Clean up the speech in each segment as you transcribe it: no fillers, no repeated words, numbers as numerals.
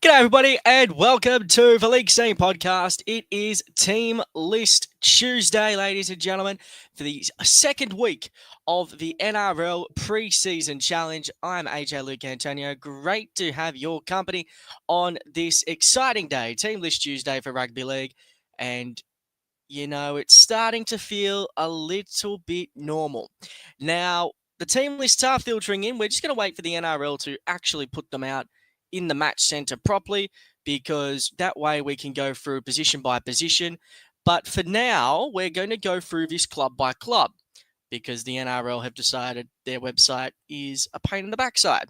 G'day everybody and welcome to the League Scene podcast. It is Team List Tuesday, ladies and gentlemen, for the second week of the NRL Pre-Season Challenge. I'm AJ Lucantonio. Great to have your company on this exciting day, Team List Tuesday for Rugby League. And you know, it's starting to feel a little bit normal. Now, the team lists are filtering in. We're just going to wait for the NRL to actually put them out in the match centre properly, because that way we can go through position by position. But for now, we're going to go through this club by club, because the NRL have decided their website is a pain in the backside.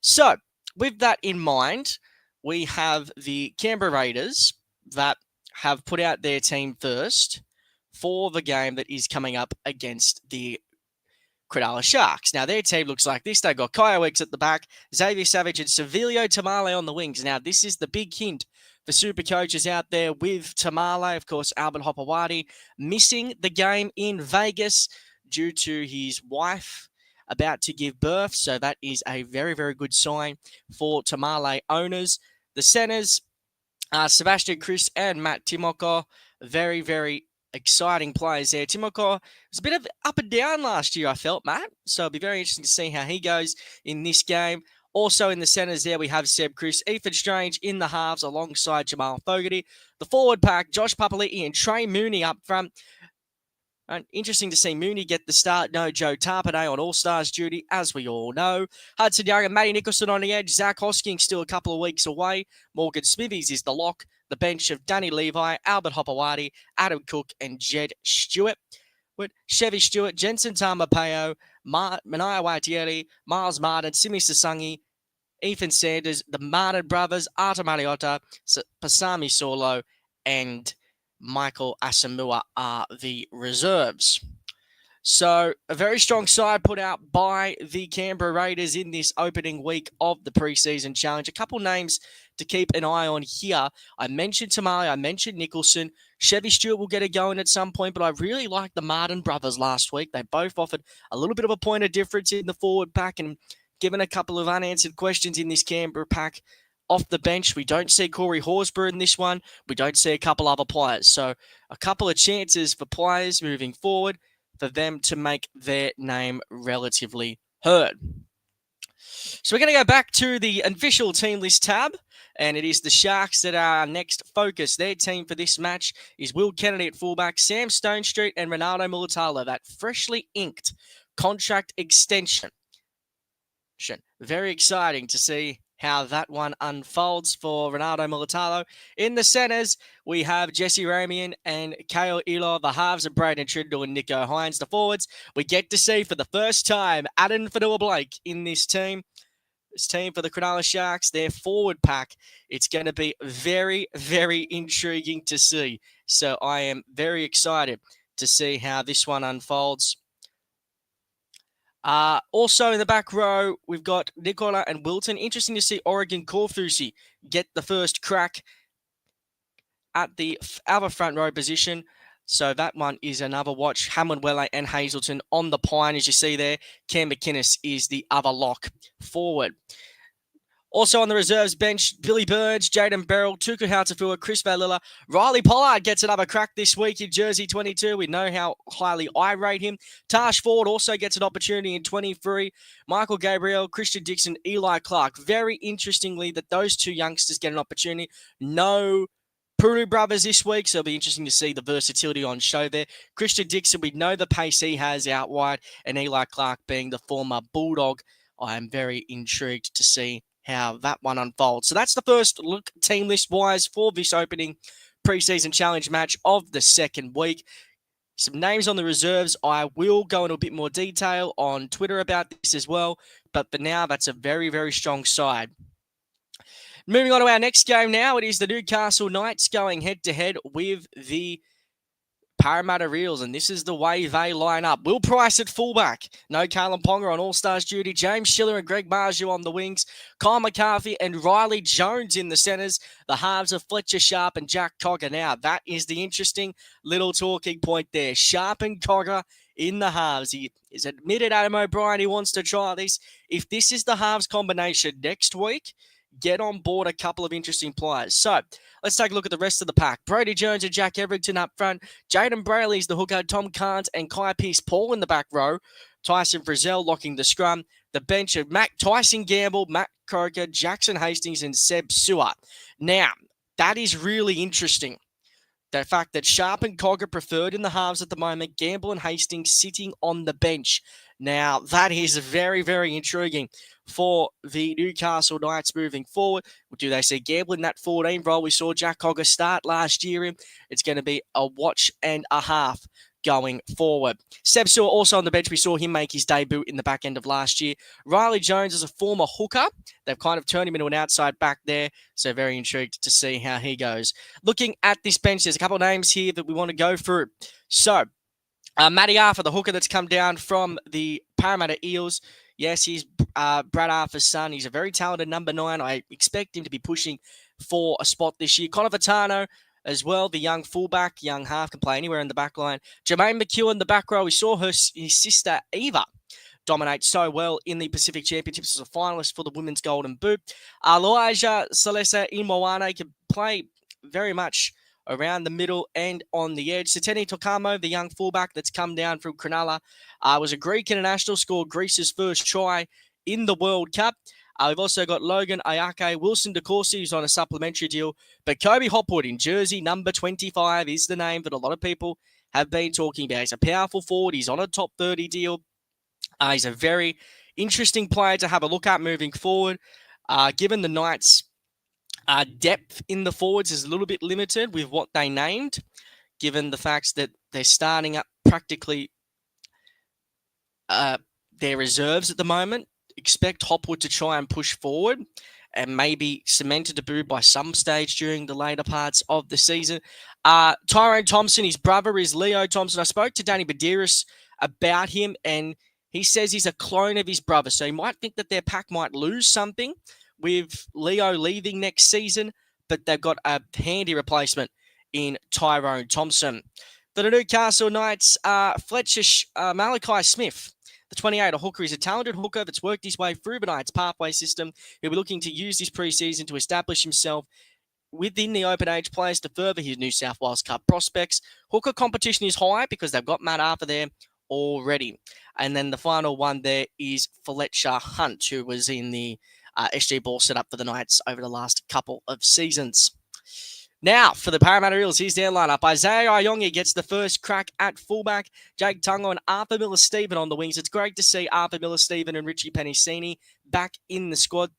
So, with that in mind, we have the Canberra Raiders that have put out their team first for the game that is coming up against the Cronulla Sharks. Now, their team looks like this. They've got Kyle Wicks at the back, Xavier Savage and Sevilio Tamale on the wings. Now, this is the big hint for Supercoaches out there with Tamale. Of course, Albert Hopewadi missing the game in Vegas due to his wife about to give birth. So that is a very, very good sign for Tamale owners. The centers, Sebastian Chris and Matt Timoko, very, very exciting players there. Timoko was a bit of up and down last year, I felt, Matt. So it'll be very interesting to see how he goes in this game. Also in the centres there, we have Seb Chris, Ethan Strange in the halves alongside Jamal Fogarty. The forward pack, Josh Papali'i and Trey Mooney up front. Interesting to see Mooney get the start. No Joe Tarpanay on All-Stars duty, as we all know. Hudson Young and Matty Nicholson on the edge. Zach Hosking still a couple of weeks away. Morgan Smithies is the lock. The bench of Danny Levi, Albert Hopewadi, Adam Cook, and Jed Stewart. With Chevy Stewart, Jensen Tamapeo, Mania Waitieri, Miles Martin, Simi Sasangi, Ethan Sanders, the Martin brothers, Arta Mariota, Pasami Solo, and Michael Asamoah are the reserves. So a very strong side put out by the Canberra Raiders in this opening week of the pre-season challenge. A couple names to keep an eye on here. I mentioned Tamale, I mentioned Nicholson. Chevy Stewart will get it going at some point, but I really liked the Martin brothers last week. They both offered a little bit of a point of difference in the forward pack, and given a couple of unanswered questions in this Canberra pack, off the bench, we don't see Corey Horsburgh in this one. We don't see a couple other players. So a couple of chances for players moving forward for them to make their name relatively heard. So we're going to go back to the official team list tab, and it is the Sharks that are our next focus. Their team for this match is Will Kennedy at fullback, Sam Stonestreet and Ronaldo Mulatalo, that freshly inked contract extension. Very exciting to see how that one unfolds for Ronaldo Mulatalo. In the centres, we have Jesse Ramian and Kale Elo. The halves of Braden Trindle and Nico Hines. The forwards, we get to see for the first time Adam Fanua-Blake in this team. This team for the Cronulla Sharks, their forward pack, it's going to be very, very intriguing to see. So I am very excited to see how this one unfolds. Also in the back row, we've got Nicola and Wilton. Interesting to see Oregon Korfusi get the first crack at the other front row position. So that one is another watch. Hamlin Welle and Hazelton on the pine, as you see there. Cam McInnes is the other lock forward. Also on the reserves bench, Billy Burns, Jaden Beryl, Tuku Hautafua, Chris Valilla. Riley Pollard gets another crack this week in Jersey 22. We know how highly I rate him. Tash Ford also gets an opportunity in 23. Michael Gabriel, Christian Dixon, Eli Clark. Very interestingly that those two youngsters get an opportunity. No Puru brothers this week, so it'll be interesting to see the versatility on show there. Christian Dixon, we know the pace he has out wide, and Eli Clark being the former Bulldog. I am very intrigued to see how that one unfolds. So that's the first look team list-wise for this opening preseason challenge match of the second week. Some names on the reserves. I will go into a bit more detail on Twitter about this as well, but for now, that's a very, very strong side. Moving on to our next game now, it is the Newcastle Knights going head-to-head with the Parramatta Eels, and this is the way they line up. Will Price at fullback. No Kalen Ponga on All-Stars duty. James Schiller and Greg Marju on the wings. Kyle McCarthy and Riley Jones in the centres. The halves of Fletcher Sharp and Jack Cogger. Now, that is the interesting little talking point there. Sharp and Cogger in the halves. He has admitted, Adam O'Brien, he wants to try this. If this is the halves combination next week, get on board a couple of interesting players. So let's take a look at the rest of the pack. Brodie Jones and Jack Everington up front. Jaden Brayley's the hooker. Tom Carnes and Kai Pearce-Paul in the back row. Tyson Frizzell locking the scrum. The bench of Tyson Gamble, Matt Croker, Jackson Hastings, and Seb Sewer. Now, that is really interesting. The fact that Sharp and Cog are preferred in the halves at the moment, Gamble and Hastings sitting on the bench. Now, that is very, very intriguing for the Newcastle Knights moving forward. Do they see Gamble in that 14 role? We saw Jack Cogger start last year in. It's going to be a watch and a half going forward. Seb Sewer also on the bench. We saw him make his debut in the back end of last year. Riley Jones is a former hooker. They've kind of turned him into an outside back there, so very intrigued to see how he goes. Looking at this bench, there's a couple of names here that we want to go through. So, Matty Arthur, the hooker that's come down from the Parramatta Eels. Yes, he's Brad Arthur's son. He's a very talented number 9. I expect him to be pushing for a spot this year. Connor Vitano as well, the young fullback, young half, can play anywhere in the back line. Jermaine McEwen, the back row. We saw his sister, Eva, dominate so well in the Pacific Championships as a finalist for the Women's Golden Boot. Elijah Salesa Imowane can play very much around the middle and on the edge. Sateni Tokamo, the young fullback that's come down from Cronulla, was a Greek international, scored Greece's first try in the World Cup. We've also got Logan Ayake, Wilson DeCourcy, who's on a supplementary deal. But Kobe Hopwood in jersey number 25 is the name that a lot of people have been talking about. He's a powerful forward. He's on a top 30 deal. He's a very interesting player to have a look at moving forward. Given the Knights' depth in the forwards is a little bit limited with what they named, given the fact that they're starting up practically their reserves at the moment. Expect Hopwood to try and push forward and maybe cement a debut by some stage during the later parts of the season. Tyrone Thompson, his brother is Leo Thompson. I spoke to Danny Badiris about him, and he says he's a clone of his brother. So you might think that their pack might lose something with Leo leaving next season, but they've got a handy replacement in Tyrone Thompson. For the Newcastle Knights, Fletcher Malachi Smith, the 28, a hooker. He's a talented hooker that's worked his way through the Knights pathway system. He'll be looking to use this pre-season to establish himself within the open age players to further his New South Wales Cup prospects. Hooker competition is high because they've got Matt Arthur there already. And then the final one there is Fletcher Hunt, who was in the SG Ball setup for the Knights over the last couple of seasons. Now, for the Parramatta Eels, here's their lineup. Isaiah Iongi gets the first crack at fullback. Jake Tungo and Arthur Miller-Stephen on the wings. It's great to see Arthur Miller-Stephen and Richie Penisini back in the squad.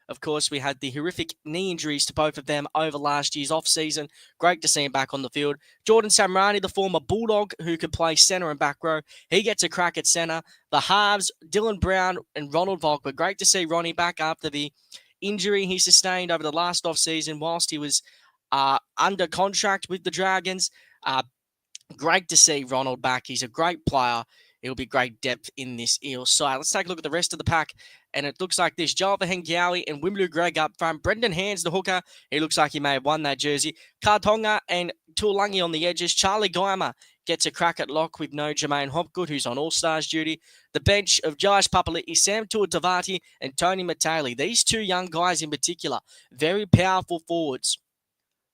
Of course, we had the horrific knee injuries to both of them over last year's off-season. Great to see him back on the field. Jordan Samrani, the former Bulldog, who could play centre and back row. He gets a crack at centre. The halves, Dylan Brown and Ronald Volk. But great to see Ronnie back after the injury he sustained over the last off-season whilst he was under contract with the Dragons. Great to see Ronald back. He's a great player. It'll be great depth in this Eels side. Let's take a look at the rest of the pack. And it looks like this. Joel Vahengawi and Wimlu Greg up front. Brendan Hands, the hooker. He looks like he may have won that jersey. Kartonga and Tuolangi on the edges. Charlie Guymer gets a crack at lock with no Jermaine Hopgood, who's on All-Stars duty. The bench of Josh Papali'i, Sam Tuatavati, and Tony Matali. These two young guys in particular, very powerful forwards.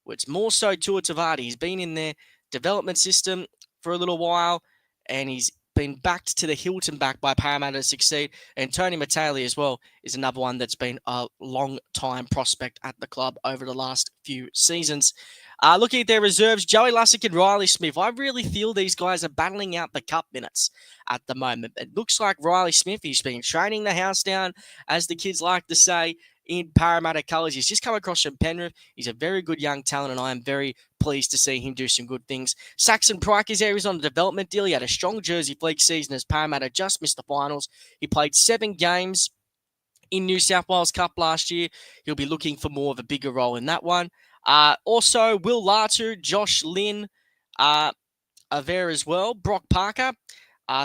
It's more so Tuatavati. He's been in their development system for a little while, and he's been backed to the Hilton back by Parramatta to succeed. And Tony Matali as well is another one that's been a long-time prospect at the club over the last few seasons. Looking at their reserves, Joey Lussick and Riley Smith. I really feel these guys are battling out the cup minutes at the moment. It looks like Riley Smith, he's been training the house down, as the kids like to say, in Parramatta colours. He's just come across from Penrith. He's a very good young talent, and I am very pleased to see him do some good things. Saxon Pryke is there. He's on a development deal. He had a strong Jersey Fleek season as Parramatta just missed the finals. He played 7 games in New South Wales Cup last year. He'll be looking for more of a bigger role in that one. Also, Will Latu, Josh Lynn are there as well. Brock Parker.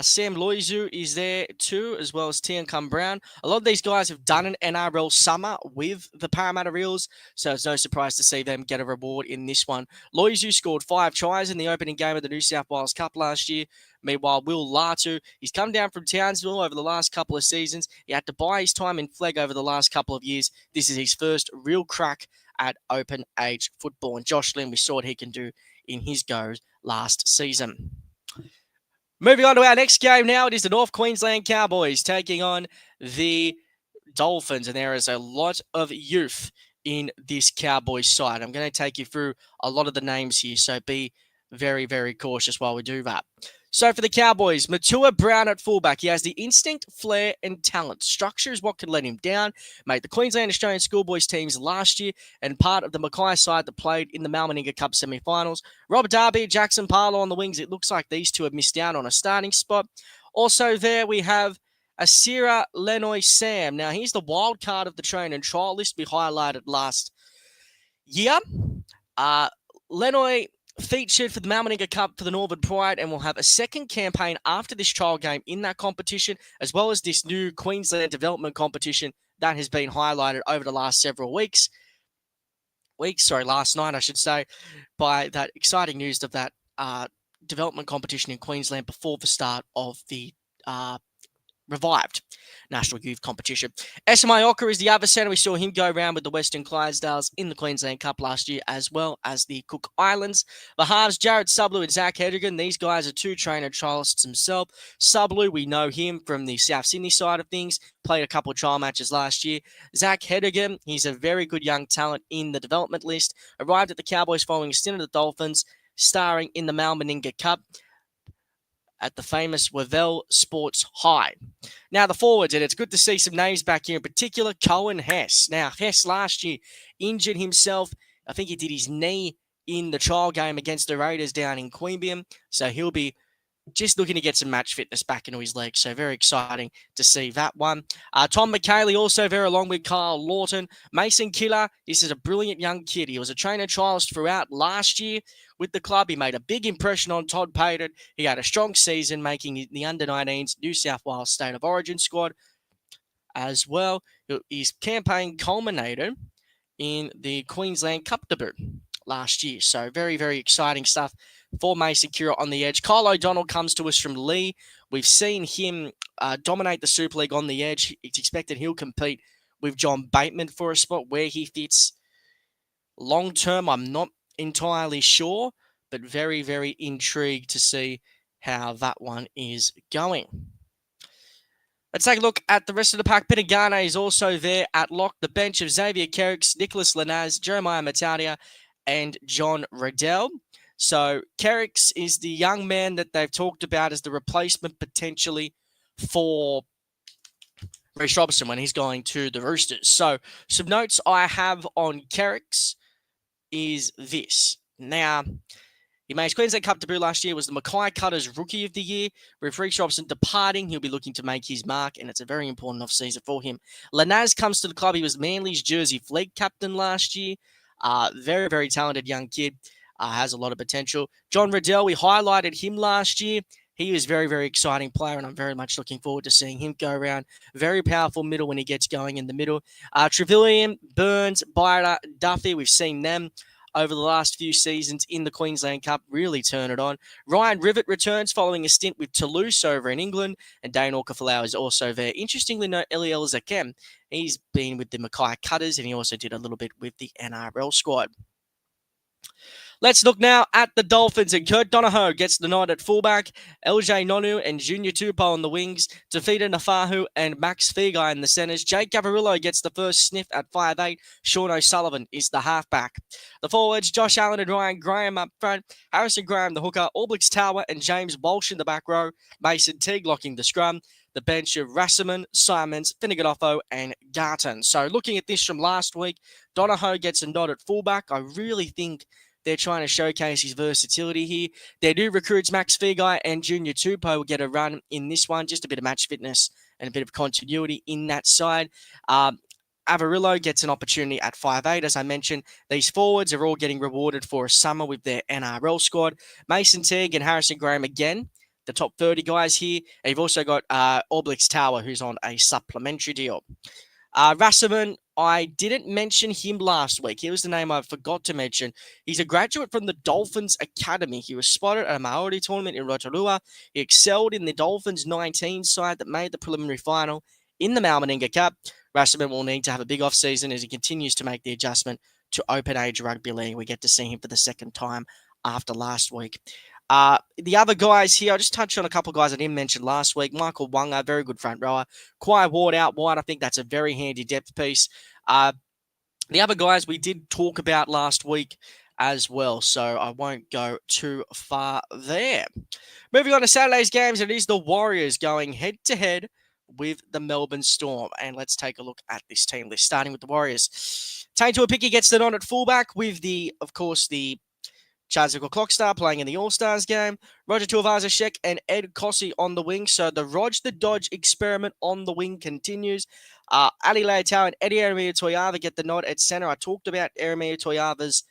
Sam Loizu is there too, as well as Tian Cum Brown. A lot of these guys have done an NRL summer with the Parramatta Eels, so it's no surprise to see them get a reward in this one. Loizu scored 5 tries in the opening game of the New South Wales Cup last year. Meanwhile, Will Latu, he's come down from Townsville over the last couple of seasons. He had to buy his time in Flegg over the last couple of years. This is his first real crack at open age football. And Josh Lynn, we saw what he can do in his goes last season. Moving on to our next game now, it is the North Queensland Cowboys taking on the Dolphins, and there is a lot of youth in this Cowboys side. I'm going to take you through a lot of the names here, so be very, very cautious while we do that. So for the Cowboys, Matua Brown at fullback. He has the instinct, flair, and talent. Structure is what could let him down. Made the Queensland Australian Schoolboys teams last year and part of the Mackay side that played in the Malmaninga Cup semi-finals. Rob Darby, Jackson Parlour on the wings. It looks like these two have missed out on a starting spot. Also there we have Asira Lenoy Sam. Now he's the wild card of the train and trial list we highlighted last year. Lenoy featured for the Malmaninga Cup for the Northern Pride and will have a second campaign after this trial game in that competition, as well as this new Queensland development competition that has been highlighted over the last several weeks. Last night, I should say, by that exciting news of that development competition in Queensland before the start of the revived National Youth Competition. SMI Ocker is the other centre. We saw him go around with the Western Clydesdales in the Queensland Cup last year, as well as the Cook Islands. The halves, Jared Sublu and Zach Hedigan. These guys are two trainer trialists himself. Sublu, we know him from the South Sydney side of things. Played a couple of trial matches last year. Zach Hedigan, he's a very good young talent in the development list. Arrived at the Cowboys following a stint at the Dolphins, starring in the Malmaninga Cup at the famous Wavell Sports High. Now, the forwards, and it's good to see some names back here, in particular, Cohen Hess. Now, Hess last year injured himself. I think he did his knee in the trial game against the Raiders down in Queanbeyan, so he'll be just looking to get some match fitness back into his legs. So very exciting to see that one. Tom McKaylee also there along with Carl Lawton. Mason Killer, this is a brilliant young kid. He was a trainer trialist throughout last year with the club. He made a big impression on Todd Payton. He had a strong season making the under-19s New South Wales State of Origin squad as well. His campaign culminated in the Queensland Cup debut last year. So very, very exciting stuff for Mason Kira on the edge. Kyle O'Donnell comes to us from Lee. We've seen him dominate the Super League on the edge. It's expected he'll compete with John Bateman for a spot. Where he fits long term, I'm not entirely sure, but very, very intrigued to see how that one is going. Let's take a look at the rest of the pack. Pitagane is also there at lock. The bench of Xavier Kerricks, Nicholas Lanaz, Jeremiah Matadia, and John Riddell. So Kerricks is the young man that they've talked about as the replacement potentially for Reece Robson when he's going to the Roosters. So some notes I have on Kerricks is this. Now, he made his Queensland Cup debut last year, was the Mackay Cutters Rookie of the Year. With Reece Robson departing, he'll be looking to make his mark, and it's a very important off-season for him. Lanaz comes to the club. He was Manly's Jersey flag captain last year. Very, very talented young kid. Has a lot of potential. John Riddell, we highlighted him last year. He is a very, very exciting player, and I'm very much looking forward to seeing him go around. Very powerful middle when he gets going in the middle. Trevelyan, Burns, Byra, Duffy, we've seen them over the last few seasons in the Queensland Cup really turn it on. Ryan Rivett returns following a stint with Toulouse over in England, and Dane Orcafalau is also there. Interestingly, no Eliel Zakem. He's been with the Mackay Cutters, and he also did a little bit with the NRL squad. Let's look now at the Dolphins, and Kurt Donohoe gets the nod at fullback. LJ Nonu and Junior Tupou on the wings. Tafita Nafahu and Max Feagai in the centres. Jake Gavarillo gets the first sniff at 5'8". Sean O'Sullivan is the halfback. The forwards, Josh Allen and Ryan Graham up front. Harrison Graham, the hooker. Alblix Tower and James Walsh in the back row. Mason Teague locking the scrum. The bench of Rasserman, Simons, Finneganofo, and Garton. So looking at this from last week, Donohoe gets a nod at fullback. I really think they're trying to showcase his versatility here. Their new recruits, Max Feagai and Junior Tupou, will get a run in this one. Just a bit of match fitness and a bit of continuity in that side. Avarillo gets an opportunity at 5'8". As I mentioned, these forwards are all getting rewarded for a summer with their NRL squad. Mason Teague and Harrison Graham again. the top 30 guys here. And you've also got Oblix Tower, who's on a supplementary deal. Rasmussen, I didn't mention him last week. He was the name I forgot to mention. He's a graduate from the Dolphins Academy. He was spotted at a Maori tournament in Rotorua. He excelled in the Dolphins 19 side that made the preliminary final in the Malmaninga Cup. Rasmussen will need to have a big off-season as he continues to make the adjustment to open age rugby league. We get to see him for the second time after last week. The other guys here, I'll just touch on a couple of guys I didn't mention last week. Michael Wanga, very good front rower. Quai Ward out wide. I think that's a very handy depth piece. The other guys we did talk about last week as well, so I won't go too far there. Moving on to Saturday's games, it is the Warriors going head-to-head with the Melbourne Storm. And let's take a look at this team list, starting with the Warriors. Tane Tuapiki gets the nod at fullback with the Chaziko Clockstar playing in the All-Stars game. Roger Tuivasa-Sheck and Ed Cossey on the wing. So the Rog the Dodge experiment on the wing continues. Ali Leitao and Eddie Eremia Toyava get the nod at centre. I talked about Eremia Toyava's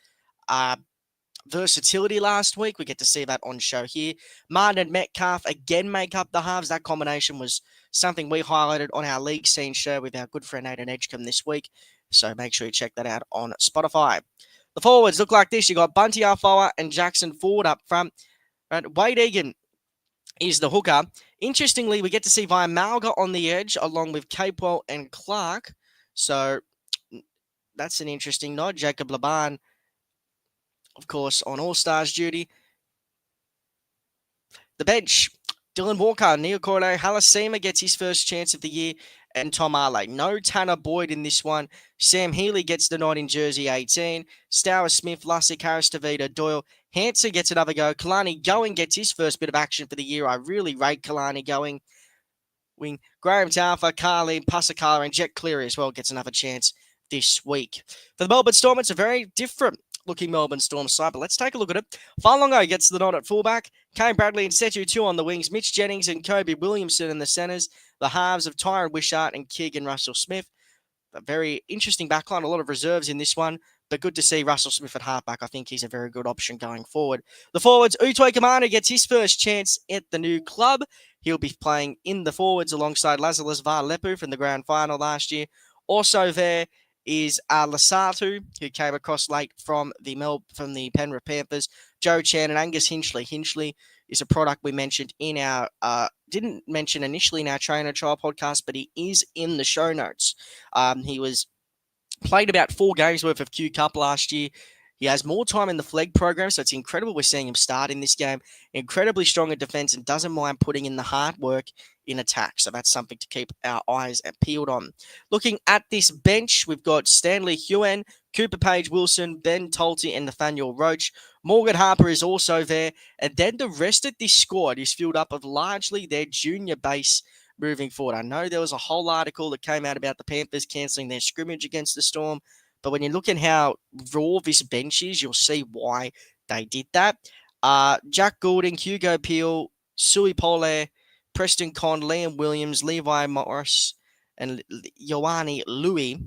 versatility last week. We get to see that on show here. Martin and Metcalf again make up the halves. That combination was something we highlighted on our league scene show with our good friend Aidan Edgecombe this week. So make sure you check that out on Spotify. The forwards look like this. You got Bunty Afoa and Jackson Ford up front. Wade Egan is the hooker. Interestingly, we get to see Vaimalga on the edge along with Capewell and Clark. So that's an interesting nod. Jacob Laban, of course, on All-Stars duty. The bench, Dylan Walker, Neil Corday, Halasima gets his first chance of the year, and Tom Arley. No Tanner Boyd in this one. Sam Healy gets the nod in jersey 18. Stower Smith, Lussick, Harris, Davida, Doyle. Hanson gets another go. Kalani Going gets his first bit of action for the year. I really rate Kalani Going. Wing Graham Taufa, Carly, Pasakala, and Jet Cleary as well gets another chance this week. For the Melbourne Storm, it's a very different looking Melbourne Storm side, but let's take a look at it. Falongo gets the nod at fullback. Kane Bradley and Setu 2 on the wings. Mitch Jennings and Kobe Williamson in the centres. The halves of Tyron Wishart and Keegan Russell Smith. A very interesting backline. A lot of reserves in this one, but good to see Russell Smith at halfback. I think he's a very good option going forward. The forwards, Utoi Kamana gets his first chance at the new club. He'll be playing in the forwards alongside Lazarus Varlepu from the grand final last year. Also there is Lasatu, who came across late from the Penrith Panthers. Joe Chan and Angus Hinchley. Hinchley is a product we mentioned in our, didn't mention initially in our trainer trial podcast, but he is in the show notes. He was played about 4 games worth of Q Cup last year. He has more time in the flag program, so it's incredible we're seeing him start in this game. Incredibly strong in defense and doesn't mind putting in the hard work in attack. So that's something to keep our eyes peeled on. Looking at this bench, we've got Stanley Hewen, Cooper Page Wilson, Ben Tolte, and Nathaniel Roach. Morgan Harper is also there. And then the rest of this squad is filled up of largely their junior base moving forward. I know there was a whole article that came out about the Panthers cancelling their scrimmage against the Storm. But when you look at how raw this bench is, you'll see why they did that. Jack Goulding, Hugo Peel, Sui Pole, Preston Conn, Liam Williams, Levi Morris, and Ioane Louis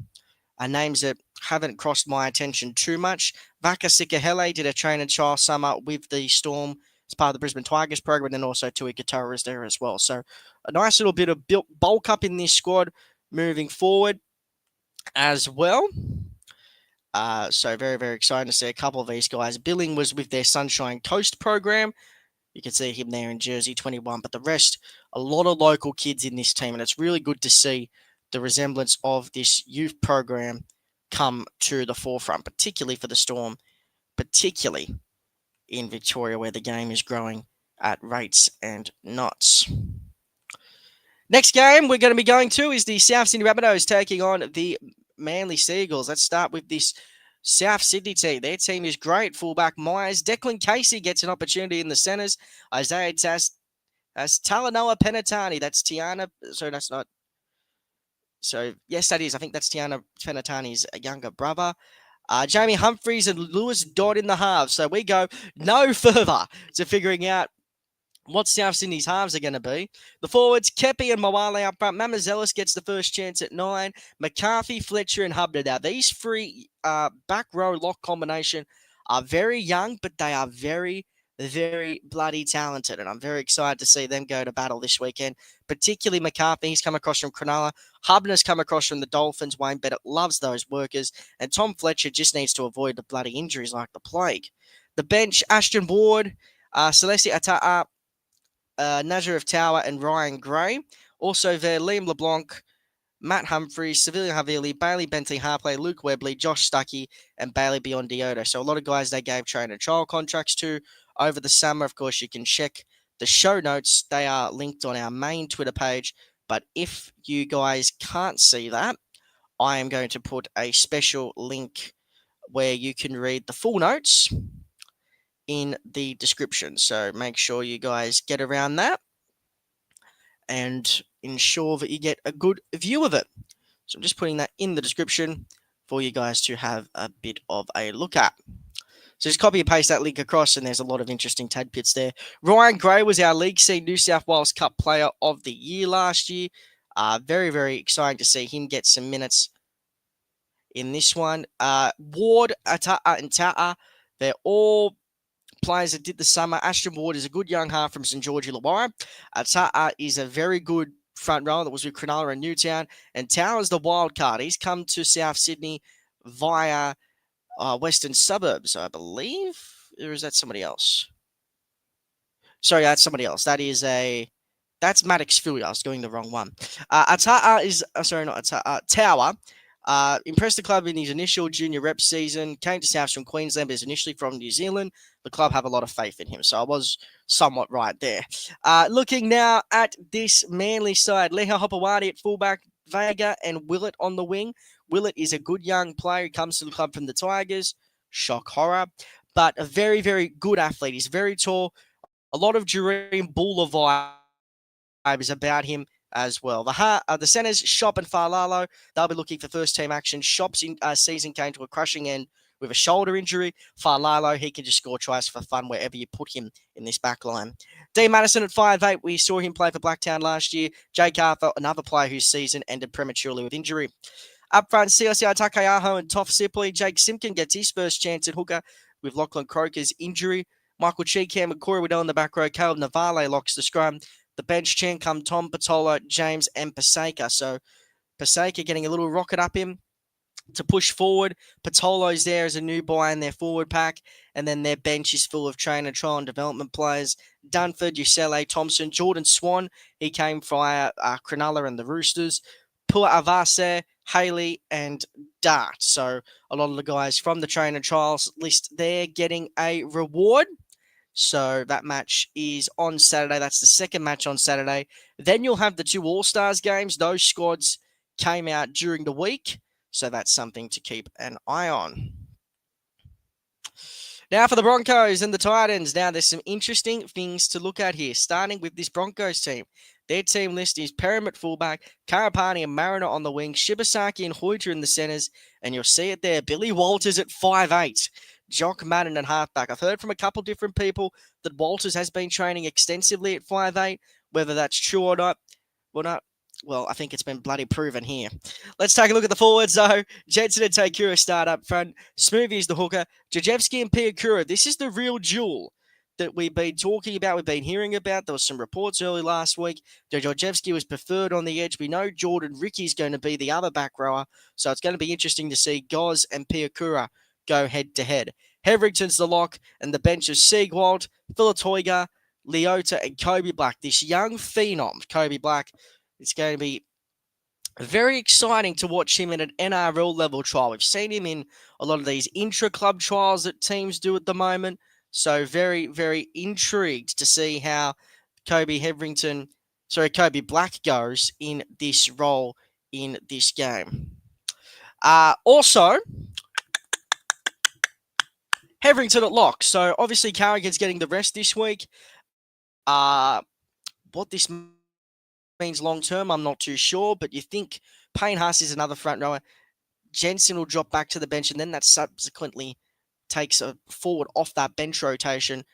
are names that haven't crossed my attention too much. Vaka Sikahele did a train and trial summer with the Storm as part of the Brisbane Tigers program, and then also Tui Katoa is there as well. So a nice little bit of bulk up in this squad moving forward as well. So very, very exciting to see a couple of these guys. Billing was with their Sunshine Coast program. You can see him there in jersey 21. But the rest, a lot of local kids in this team. And it's really good to see the resemblance of this youth program come to the forefront, particularly for the Storm, particularly in Victoria where the game is growing at rates and knots. Next game we're going to be going to is the South Sydney Rabbitohs taking on the Manly Sea Eagles. Let's start with this South Sydney team. Their team is great. Fullback Myers. Declan Casey gets an opportunity in the centres. Isaiah Talanoa Penatani. That's Tiana. So that's not. So, yes, that is. I think that's Tiana Penatani's younger brother. Jamie Humphreys and Lewis Dodd in the halves. So we go no further to figuring out what South Sydney's halves are going to be. The forwards, Kepi and Mawale up front. Mamazelis gets the first chance at 9. McCarthy, Fletcher, and Hubner. Now, these 3 back row lock combination are very young, but they are very, very bloody talented, and I'm very excited to see them go to battle this weekend. Particularly McCarthy, he's come across from Cronulla. Hubner's come across from the Dolphins. Wayne Bennett loves those workers, and Tom Fletcher just needs to avoid the bloody injuries like the plague. The bench, Ashton Ward, Celeste Ata'a, Nazareth Tower, and Ryan Gray. Also there, Liam LeBlanc, Matt Humphries, Sevilla Havili, Bailey Bentley Harplay, Luke Webley, Josh Stuckey, and Bailey Biondioto. So a lot of guys they gave train and trial contracts to over the summer. Of course, you can check the show notes. They are linked on our main Twitter page. But if you guys can't see that, I am going to put a special link where you can read the full notes in the description. So make sure you guys get around that and ensure that you get a good view of it. So I'm just putting that in the description for you guys to have a bit of a look at. So just copy and paste that link across, and there's a lot of interesting tadpits there. Ryan Gray was our League C New South Wales Cup Player of the Year last year. Very, very exciting to see him get some minutes in this one. Ward, Ata'a, and Ta'a, they're all players that did the summer. Ashton Ward is a good young half from St. George Illawarra. Ta'a is a very good front rower that was with Cronulla and Newtown. And Tower's the wild card. He's come to South Sydney via Western Suburbs, I believe. Or is that somebody else? Sorry, that's somebody else. That's Maddox Philly. I was doing the wrong one. Ata'a is, sorry, not Ata'a, Tower. Impressed the club in his initial junior rep season. Came to South from Queensland, but is initially from New Zealand. The club have a lot of faith in him, so I was somewhat right there. Looking now at this Manly side, Leha Hopewadi at fullback, Vega and Willett on the wing. Willett is a good young player who comes to the club from the Tigers. Shock horror, but a very, very good athlete. He's very tall. A lot of Dream Buller vibes about him as well. The centers, Shop and Farlalo, they'll be looking for first-team action. Shop's season came to a crushing end with a shoulder injury. Farlalo, he can just score tries for fun wherever you put him in this back line. Dean Madison at 5'8", we saw him play for Blacktown last year. Jake Arthur, another player whose season ended prematurely with injury. Up front, CSI Takayaho and Toff Sipley. Jake Simpkin gets his first chance at hooker with Lachlan Croker's injury. Michael Cheekham and Corey Waddell in the back row. Caleb Navale locks the scrum. The bench chan come Tom Patolo, James, and Paseka. So Paseka getting a little rocket up him to push forward. Patolo's there as a new buy in their forward pack. And then their bench is full of trainer, trial, and development players. Dunford, Usele, Thompson, Jordan Swan. He came via Cronulla and the Roosters. Pua Avase, Haley, and Dart. So a lot of the guys from the trainer trials list there getting a reward. So that match is on Saturday. That's the second match on Saturday. Then you'll have the two All-Stars games. Those squads came out during the week. So that's something to keep an eye on. Now for the Broncos and the Titans. Now there's some interesting things to look at here. Starting with this Broncos team. Their team list is Perham at fullback, Karapani and Mariner on the wing, Shibasaki and Hoyter in the centres, and you'll see it there. Billy Walters at 5'8". Jock Madden at halfback. I've heard from a couple different people that Walters has been training extensively at 5'8". Whether that's true or not, well, I think it's been bloody proven here. Let's take a look at the forwards, though. Jensen and Takura start up front. Smoothie is the hooker. Jajewski and Piakura. This is the real duel that we've been talking about, we've been hearing about. There was some reports early last week. Jajewski was preferred on the edge. We know Jordan Ricky's going to be the other back rower, so it's going to be interesting to see Goz and Piakura go head-to-head. Heverington's the lock, and the bench is Siegwald, Philatoiga, Leota, and Kobe Black. This young phenom, Kobe Black, it's going to be very exciting to watch him in an NRL level trial. We've seen him in a lot of these intra-club trials that teams do at the moment. So very, very intrigued to see how Kobe Black goes in this role in this game. Also, Heverington at lock. So obviously Carrigan's getting the rest this week. What this means long term, I'm not too sure, but you think Payne Haas is another front rower. Jensen will drop back to the bench, and then that subsequently takes a forward off that bench rotation.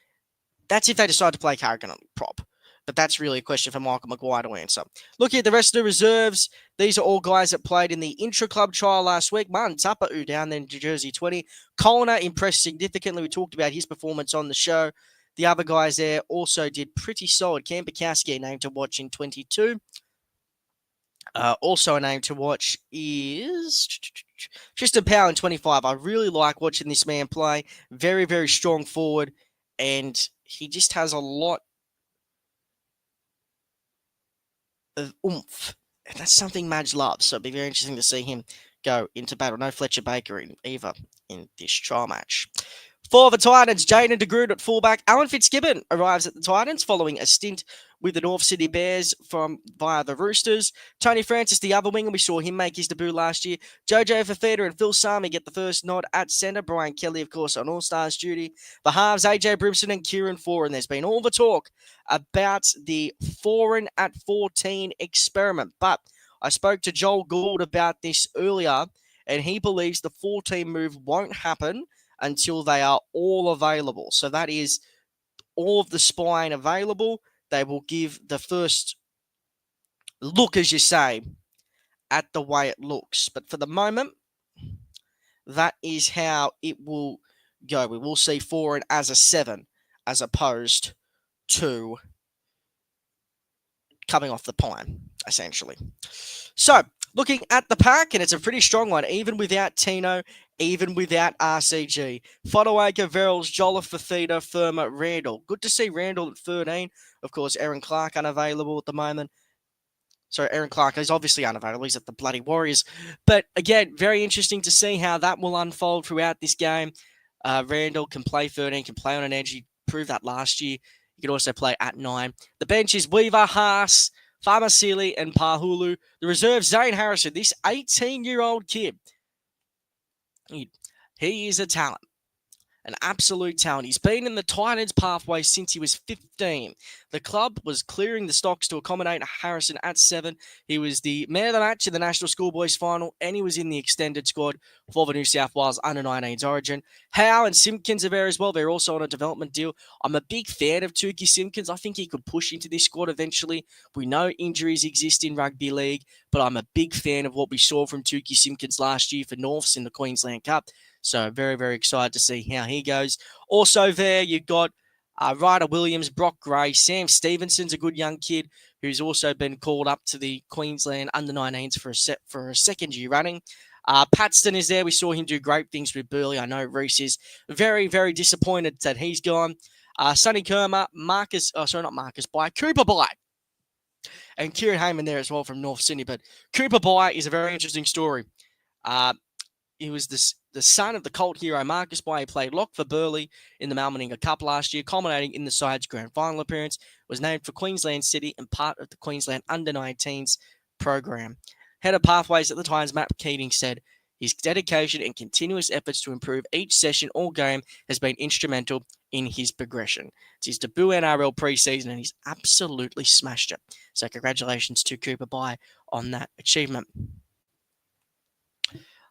That's if they decide to play Carrigan on prop. But that's really a question for Michael Maguire to answer. Looking at the rest of the reserves, these are all guys that played in the intra-club trial last week. Martin Tapa'u down there in jersey 20. Colner impressed significantly. We talked about his performance on the show. The other guys there also did pretty solid. Cam Bukowski, a name to watch in 22. Also a name to watch is Tristan Powell in 25. I really like watching this man play. Very, very strong forward. And he just has a lot of oomph. And that's something Madge loves. So it'll be very interesting to see him go into battle. No Fletcher Baker either in this trial match. For the Titans, Jaden de Groot at fullback. Alan Fitzgibbon arrives at the Titans following a stint with the North Sydney Bears via the Roosters. Tony Francis, the other winger, we saw him make his debut last year. Jojo Fafita and Phil Sami get the first nod at centre. Brian Kelly, of course, on All-Stars duty. The halves, AJ Brimson and Kieran Foran. There's been all the talk about the Foran at 14 experiment. But I spoke to Joel Gould about this earlier, and he believes the 14 move won't happen until they are all available. So that is all of the spine available. They will give the first look, as you say, at the way it looks. But for the moment, that is how it will go. We will see Foran as a 7 as opposed to coming off the pine, essentially. So, looking at the pack, and it's a pretty strong one, even without Tino, even without RCG. Fodawaker, Verrills, Jolliffe, Fafita, Firma, Randall. Good to see Randall at 13. Of course, Aaron Clark unavailable at the moment. So Aaron Clark is obviously unavailable. He's at the bloody Warriors. But again, very interesting to see how that will unfold throughout this game. Randall can play 13, can play on an edge. He proved that last year. He can also play at 9. The bench is Weaver, Haas, Farmasili, and Pahulu. The reserve, Zane Harrison. This 18-year-old kid, he is a talent. An absolute talent. He's been in the Titans pathway since he was 15. The club was clearing the stocks to accommodate Harrison at 7. He was the man of the match in the National Schoolboys final, and he was in the extended squad for the New South Wales Under-19s Origin. Howe and Simpkins are there as well. They're also on a development deal. I'm a big fan of Tukey Simpkins. I think he could push into this squad eventually. We know injuries exist in rugby league, but I'm a big fan of what we saw from Tukey Simpkins last year for Norths in the Queensland Cup. So very, very excited to see how he goes. Also there, you've got Ryder Williams, Brock Gray, Sam Stevenson's a good young kid who's also been called up to the Queensland Under-19s for a second year running. Paxton is there. We saw him do great things with Burley. I know Reese is very, very disappointed that he's gone. Sonny Kerma, Cooper Bye. And Kieran Heyman there as well from North Sydney. But Cooper Bye is a very interesting story. He was the son of the cult hero Marcus Bye. He played lock for Burley in the Malmaninga Cup last year, culminating in the side's grand final appearance. Was named for Queensland City and part of the Queensland Under-19s program. Head of Pathways at the Times, Matt Keating, said his dedication and continuous efforts to improve each session or game has been instrumental in his progression. It's his debut NRL Pre-Season, and he's absolutely smashed it. So congratulations to Cooper Bye on that achievement.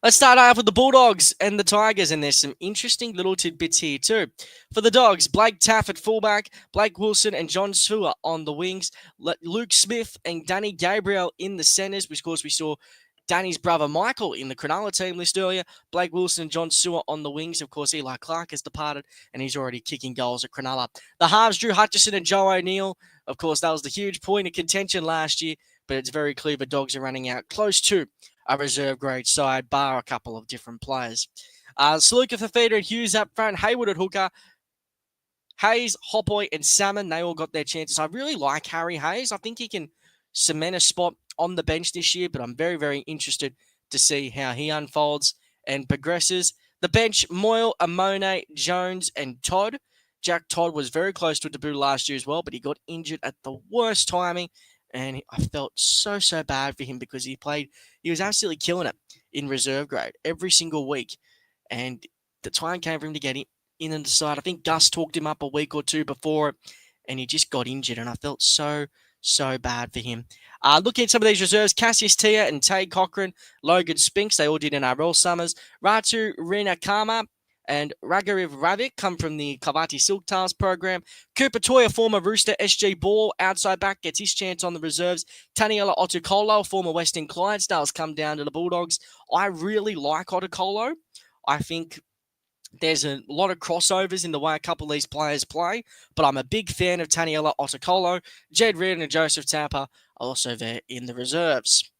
Let's start off with the Bulldogs and the Tigers, and there's some interesting little tidbits here too. For the Dogs, Blake Taff at fullback, Blake Wilson and John Sewer on the wings, Luke Smith and Danny Gabriel in the centres, which of course we saw Danny's brother Michael in the Cronulla team list earlier. Blake Wilson and John Sewer on the wings. Of course, Eli Clark has departed, and he's already kicking goals at Cronulla. The halves, Drew Hutchison and Joe O'Neill. Of course, that was the huge point of contention last year, but it's very clear the Dogs are running out close to a reserve grade side, bar a couple of different players. Saluka Fafita and Hughes up front, Hayward at hooker, Hayes, Hopboy, and Salmon, they all got their chances. I really like Harry Hayes. I think he can cement a spot on the bench this year, but I'm very, very interested to see how he unfolds and progresses. The bench, Moyle, Amone, Jones, and Todd. Jack Todd was very close to a debut last year as well, but he got injured at the worst timing, and I felt so bad for him because he was absolutely killing it in reserve grade every single week, and the time came for him to get in and decide. I think Gus talked him up a week or two before it, and he just got injured, and I felt so bad for him. Looking at some of these reserves, Cassius Tia and Tay Cochran, Logan Spinks, they all did NRL summers. Ratu Rinakama and Ragariv Ravik come from the Kavati Silk Tails program. Cooper Toy, a former Rooster SG Ball outside back, gets his chance on the reserves. Taniela Otukolo, a former Western Clydesdales, come down to the Bulldogs. I really like Otukolo. I think There's a lot of crossovers in the way a couple of these players play, but I'm a big fan of Taniela Otakolo. Jed Reardon and Joseph Tapper are also there in the reserves.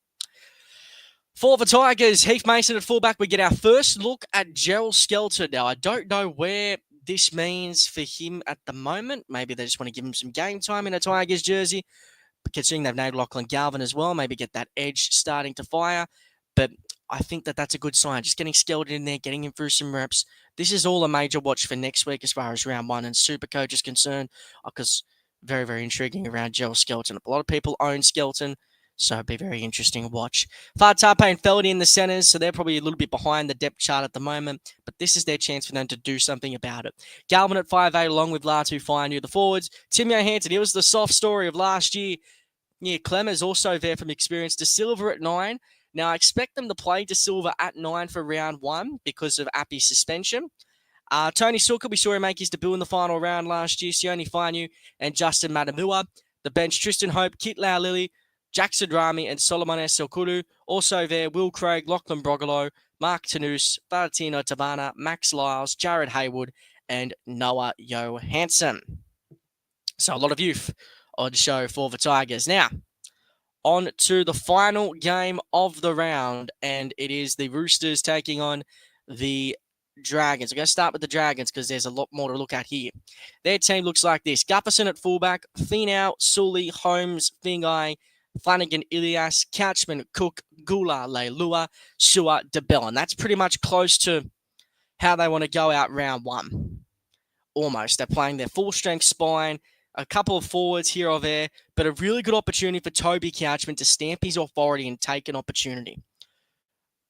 For the Tigers, Heath Mason at fullback, we get our first look at Gerald Skelton. Now, I don't know where this means for him at the moment. Maybe they just want to give him some game time in a Tigers jersey, considering they've named Lachlan Galvin as well. Maybe get that edge starting to fire. But I think that that's a good sign. Just getting Skelton in there, getting him through some reps. This is all a major watch for next week as far as round 1 and Supercoach is concerned, because very, very intriguing around Gerald Skelton. A lot of people own Skelton, so it'd be a very interesting watch. Fatape and Feldy in the centres, so they're probably a little bit behind the depth chart at the moment, but this is their chance for them to do something about it. Galvin at 5'8", along with Latu Fainu, the forwards. Tim Johansson, he was the soft story of last year. Yeah, Clemmer's also there from experience. De Silva at 9. Now, I expect them to play De Silva at 9 for round 1 because of Appy's suspension. Tony Suka, we saw him make his debut in the final round last year. Sione Fainu and Justin Matamua. The bench, Tristan Hope, Kit Lilly, Jackson Rami and Solomon Esselkulu. Also there, Will Craig, Lachlan Brogolo, Mark Tanus, Valentino Tavana, Max Lyles, Jared Haywood, and Noah Johansson. So a lot of youth on show for the Tigers. Now, on to the final game of the round, and it is the Roosters taking on the Dragons. We're going to start with the Dragons because there's a lot more to look at here. Their team looks like this. Gufferson at fullback, Finau, Sully, Holmes, Fingai, Flanagan, Ilias, Couchman, Cook, Gula, Leilua, Shua, DeBell. And that's pretty much close to how they want to go out round 1. Almost. They're playing their full-strength spine, a couple of forwards here or there, but a really good opportunity for Toby Couchman to stamp his authority and take an opportunity.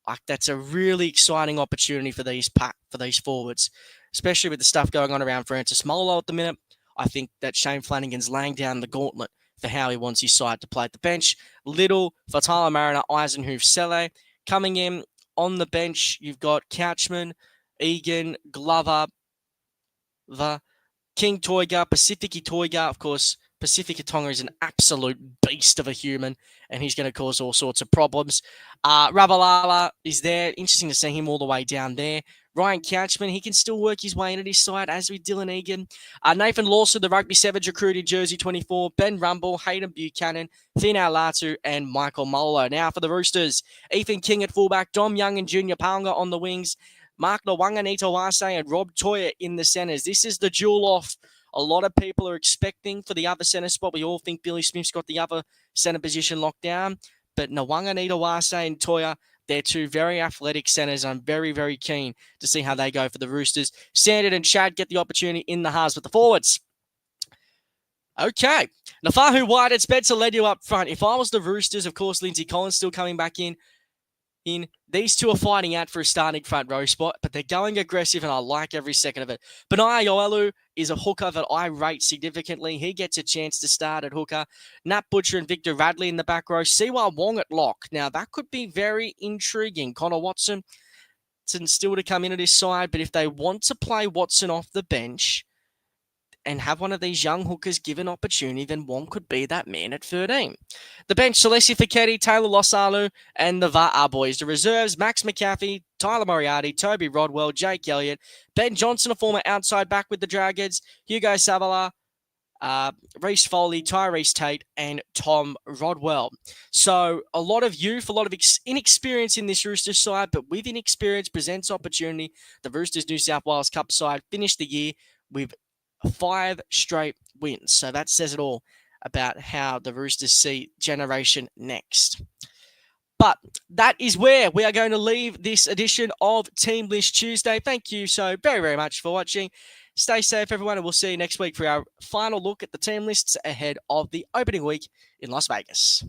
Like, that's a really exciting opportunity for these forwards, especially with the stuff going on around Francis Molo at the minute. I think that Shane Flanagan's laying down the gauntlet for how he wants his side to play at the bench. Little, Fatala Mariner, Eisenhoof, Sele. Coming in on the bench, you've got Couchman, Egan, Glover, King Toiga, Pacifici Toiga. Of course, Pacifica Tonga is an absolute beast of a human, and he's going to cause all sorts of problems. Rabalala is there. Interesting to see him all the way down there. Ryan Couchman, he can still work his way into this side, as with Dylan Egan. Nathan Lawson, the Rugby Savage recruit in jersey 24. Ben Rumble, Hayden Buchanan, Finau Latu, and Michael Molo. Now for the Roosters, Ethan King at fullback, Dom Young and Junior Palga on the wings, Mark Nawanganito Wase and Rob Toya in the centres. This is the duel off a lot of people are expecting for the other centre spot. We all think Billy Smith's got the other centre position locked down, but Nawanganito Wase and Toya, they're two very athletic centres. I'm very, very keen to see how they go for the Roosters. Sandard and Chad get the opportunity in the halves with the forwards. Okay. Nafahu White and Spencer Ledu up front. If I was the Roosters, of course, Lindsay Collins still coming back in. These two are fighting out for a starting front row spot, but they're going aggressive, and I like every second of it. Benaya Yoelu is a hooker that I rate significantly. He gets a chance to start at hooker. Nat Butcher and Victor Radley in the back row. Siwa Wong at lock. Now, that could be very intriguing. Connor Watson still to come into this side, but if they want to play Watson off the bench and have one of these young hookers given opportunity, then Wong could be that man at 13. The bench, Celestia Fiketti, Taylor Losalu, and the Va'a boys. The reserves, Max McCaffey, Tyler Moriarty, Toby Rodwell, Jake Elliott, Ben Johnson, a former outside back with the Dragons, Hugo Savala, Reece Foley, Tyrese Tate, and Tom Rodwell. So a lot of youth, a lot of inexperience in this Roosters side, but with inexperience presents opportunity. The Roosters New South Wales Cup side finished the year with 5 straight wins. So that says it all about how the Roosters see Generation Next. But that is where we are going to leave this edition of Team List Tuesday. Thank you so very, very much for watching. Stay safe, everyone, and we'll see you next week for our final look at the team lists ahead of the opening week in Las Vegas.